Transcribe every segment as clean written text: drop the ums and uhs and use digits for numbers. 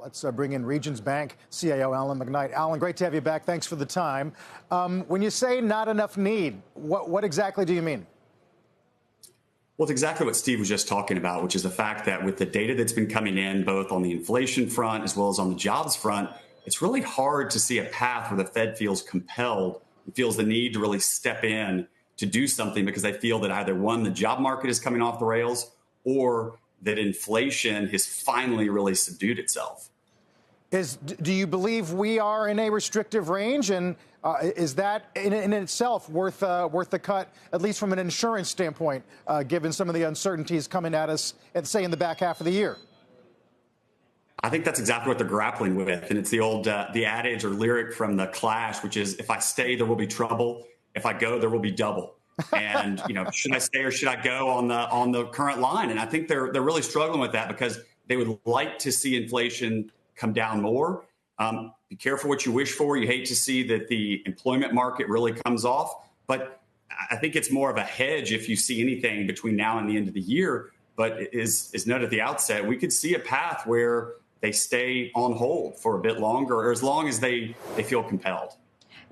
Let's bring in Regions Bank CIO Alan McKnight. Alan, great to have you back. Thanks for the time. When you say not enough need, what exactly do you mean? Well, it's exactly what Steve was just talking about, which is the fact that with the data that's been coming in, both on the inflation front as well as on the jobs front, it's really hard to see a path where the Fed feels compelled and feels the need to really step in to do something because they feel that either one, the job market is coming off the rails, or that inflation has finally really subdued itself. Do you believe we are in a restrictive range, and is that in itself worth the cut, at least from an insurance standpoint, given some of the uncertainties coming at us, say, in the back half of the year? I think that's exactly what they're grappling with, and it's the old the adage or lyric from The Clash, which is, "If I stay, there will be trouble. If I go, there will be double." And should I stay or should I go on the current line? And I think they're really struggling with that because they would like to see inflation come down more. Be careful what you wish for. You hate to see that the employment market really comes off. But I think it's more of a hedge if you see anything between now and the end of the year. But as noted at the outset, we could see a path where they stay on hold for a bit longer, or as long as they feel compelled.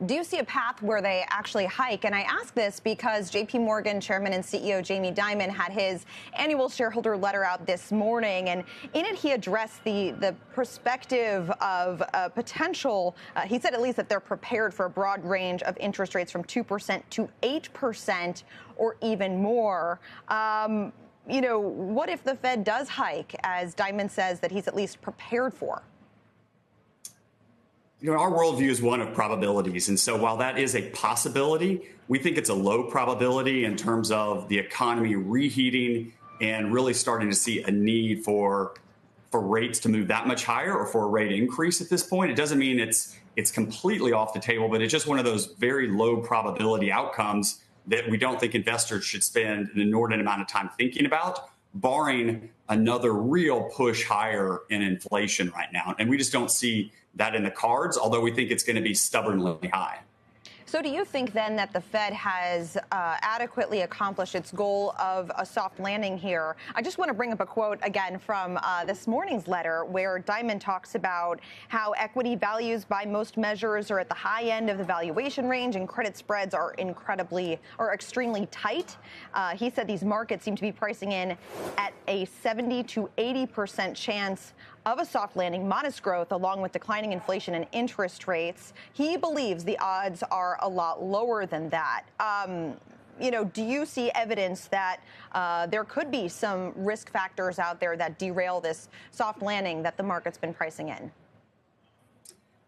Do you see a path where they actually hike? And I ask this because JP Morgan Chairman and CEO Jamie Dimon had his annual shareholder letter out this morning. And in it, he addressed the perspective of potential. He said at least that they're prepared for a broad range of interest rates from 2% to 8% or even more. What if the Fed does hike, as Dimon says that he's at least prepared for? Our worldview is one of probabilities. And so while that is a possibility, we think it's a low probability in terms of the economy reheating and really starting to see a need for rates to move that much higher or for a rate increase at this point. It doesn't mean it's completely off the table, but it's just one of those very low probability outcomes that we don't think investors should spend an inordinate amount of time thinking about, barring another real push higher in inflation right now. And we just don't see that in the cards, although we think it's going to be stubbornly high. So do you think then that the Fed has adequately accomplished its goal of a soft landing here? I just want to bring up a quote again from this morning's letter where Dimon talks about how equity values by most measures are at the high end of the valuation range and credit spreads are extremely tight. He said these markets seem to be pricing in at a 70 to 80% chance of a soft landing, modest growth, along with declining inflation and interest rates. He believes the odds are a lot lower than that. Do you see evidence that there could be some risk factors out there that derail this soft landing that the market's been pricing in?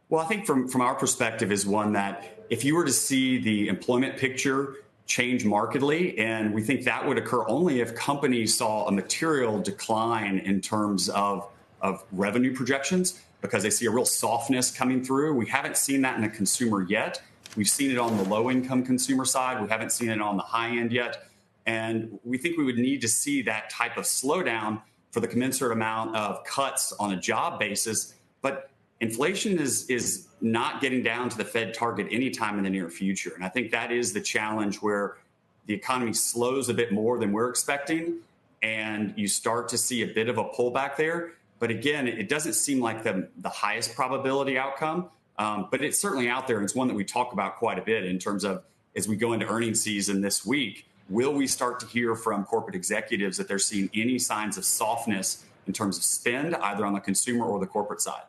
Well, I think from our perspective is one that if you were to see the employment picture change markedly, and we think that would occur only if companies saw a material decline in terms of revenue projections, because they see a real softness coming through. We haven't seen that in the consumer yet. We've seen it on the low-income consumer side. We haven't seen it on the high end yet. And we think we would need to see that type of slowdown for the commensurate amount of cuts on a job basis. But inflation is not getting down to the Fed target anytime in the near future. And I think that is the challenge, where the economy slows a bit more than we're expecting, and you start to see a bit of a pullback there. But again, it doesn't seem like the highest probability outcome, but it's certainly out there. And it's one that we talk about quite a bit in terms of, as we go into earnings season this week, will we start to hear from corporate executives that they're seeing any signs of softness in terms of spend, either on the consumer or the corporate side?